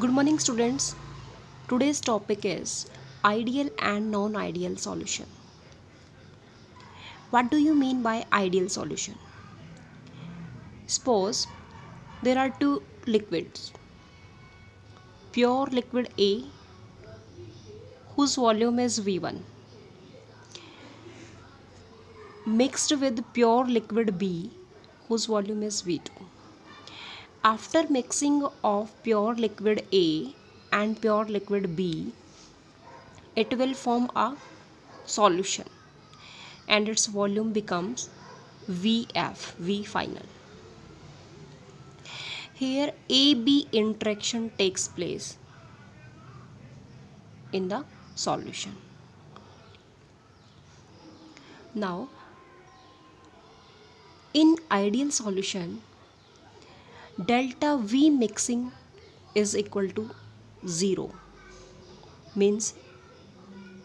Good morning, students. Today's topic is ideal and non-ideal solution. What do you mean by ideal solution? Suppose there are two liquids, pure liquid A whose volume is V1 mixed with pure liquid B whose volume is V2. After mixing of pure liquid A and pure liquid B, it will form a solution and its volume becomes VF, V final. Here AB interaction takes place in the solution. Now, in ideal solution, delta V mixing is equal to 0, means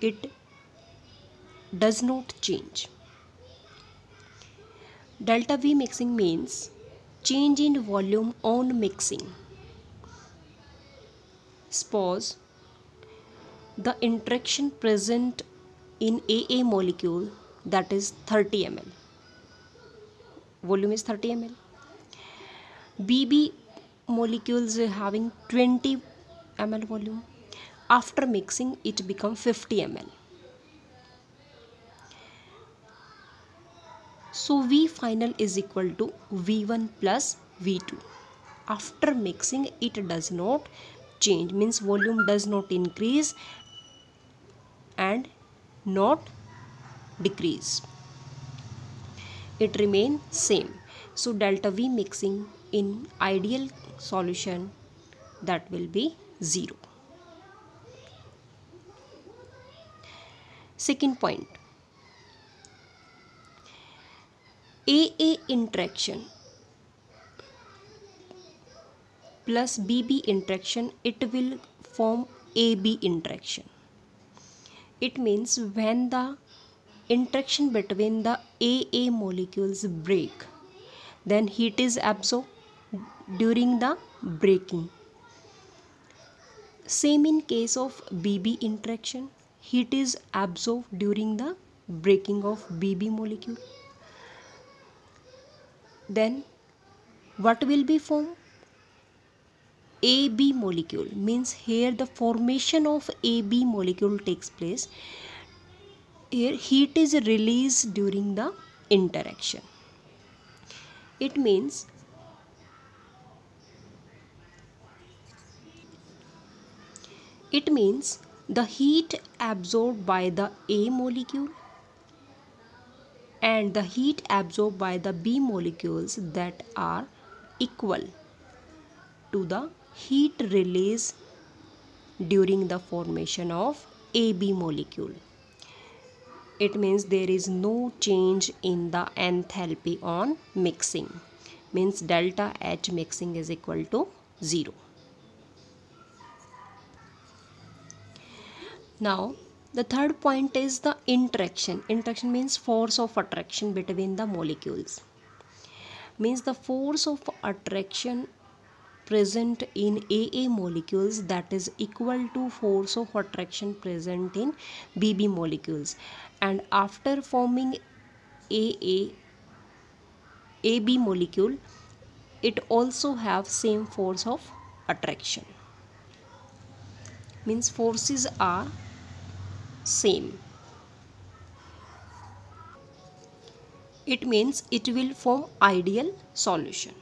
it does not change. Delta V mixing means change in volume on mixing. Suppose the interaction present in AA molecule, that is 30 ml, volume is 30 ml. BB molecules having 20 ml volume. After mixing it becomes 50 ml. So V final is equal to V1 plus V2. After mixing it does not change, means volume does not increase and not decrease. It remain same. So delta V mixing in ideal solution, that will be 0. Second point, AA interaction plus BB interaction, it will form AB interaction. It means when the interaction between the AA molecules break, then heat is absorbed during the breaking. Same in case of BB interaction, heat is absorbed during the breaking of BB molecule. Then what will be formed? AB molecule, means here the formation of AB molecule takes place. Here heat is released during the interaction. It means the heat absorbed by the A molecule and the heat absorbed by the B molecules, that are equal to the heat release during the formation of AB molecule. It means there is no change in the enthalpy on mixing, means delta H mixing is equal to 0. Now the third point is the interaction. Interaction means force of attraction between the molecules, means the force of attraction present in AA molecules, that is equal to force of attraction present in BB molecules, and after forming AB molecule, it also have same force of attraction, means forces are same. It means it will form ideal solution.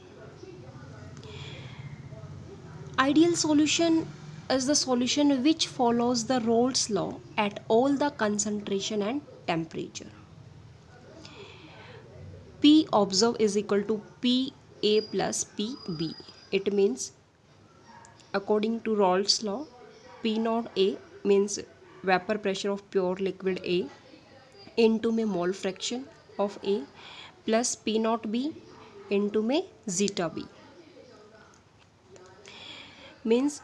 Ideal solution is the solution which follows the Raoult's law at all the concentration and temperature. P observed is equal to PA plus PB. It means according to Raoult's law, P naught A means vapor pressure of pure liquid A into में mole fraction of A plus P naught B into में zeta B, means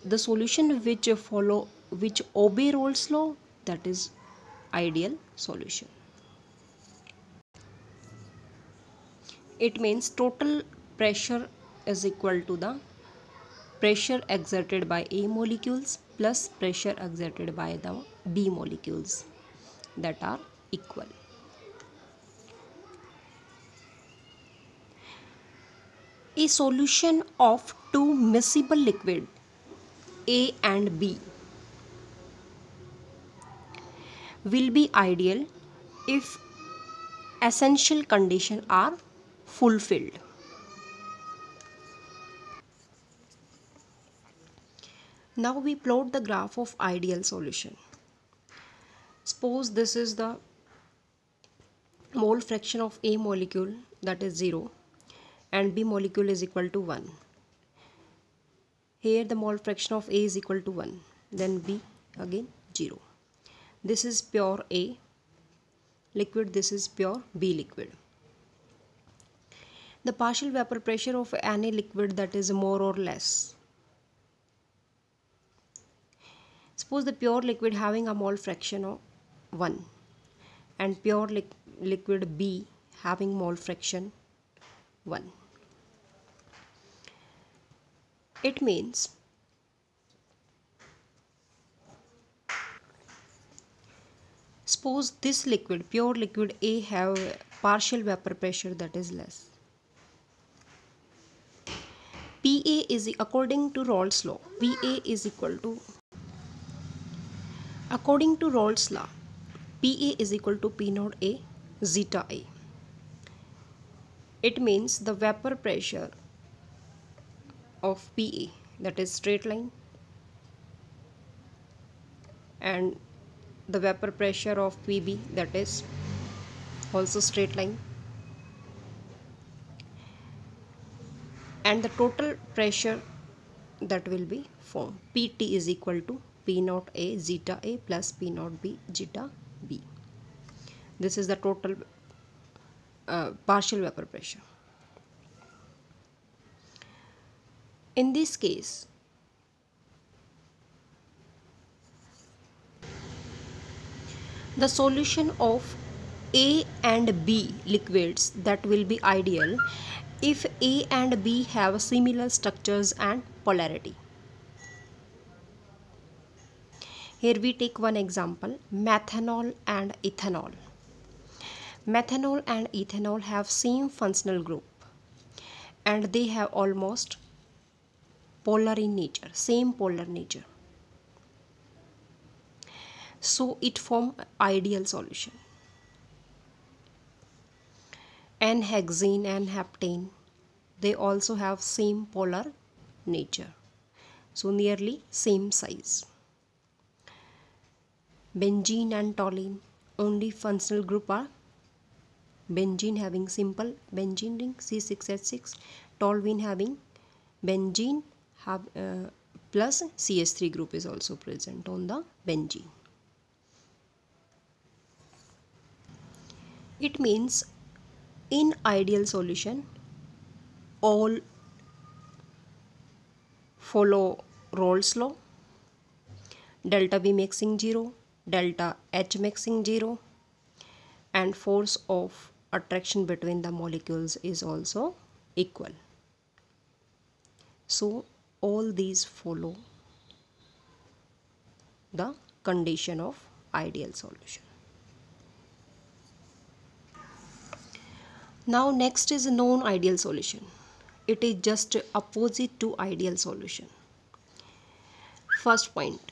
the solution which obey Raoult's law, that is ideal solution. It means total pressure is equal to the pressure exerted by A molecules plus pressure exerted by the B molecules that are equal. A solution of two miscible liquid A and B will be ideal if essential conditions are fulfilled. Now we plot the graph of ideal solution. Suppose this is the mole fraction of A molecule, that is 0, and B molecule is equal to 1. Here the mole fraction of A is equal to 1, then B again 0. This is pure A liquid, this is pure B liquid. The partial vapor pressure of any liquid that is more or less. Suppose the pure liquid having a mole fraction of 1 and pure liquid B having mole fraction 1. It means suppose this liquid, pure liquid A, have partial vapor pressure that is less. PA is according to Raoult's law. PA is equal to, according to Raoult's law, PA is equal to P naught A zeta A. It means the vapor pressure of PA, that is straight line, and the vapor pressure of PB, that is also straight line, and the total pressure that will be formed PT is equal to P naught A zeta A plus P naught B zeta B. This is the total partial vapor pressure. In this case, the solution of A and B liquids that will be ideal if A and B have similar structures and polarity. Here we take one example, methanol and ethanol. Methanol and ethanol have same functional group and they have almost polar in nature, same polar nature. So it form ideal solution. N-hexane and heptane, they also have same polar nature, so nearly same size. Benzene and toluene, only functional group are benzene having simple benzene ring C6H6, toluene having benzene plus CH3 group is also present on the benzene. It means in ideal solution all follow Raoult's law, delta V mixing 0, delta H mixing 0, and force of attraction between the molecules is also equal. So all these follow the condition of ideal solution. Now next is a non-ideal solution. It is just opposite to ideal solution. First point,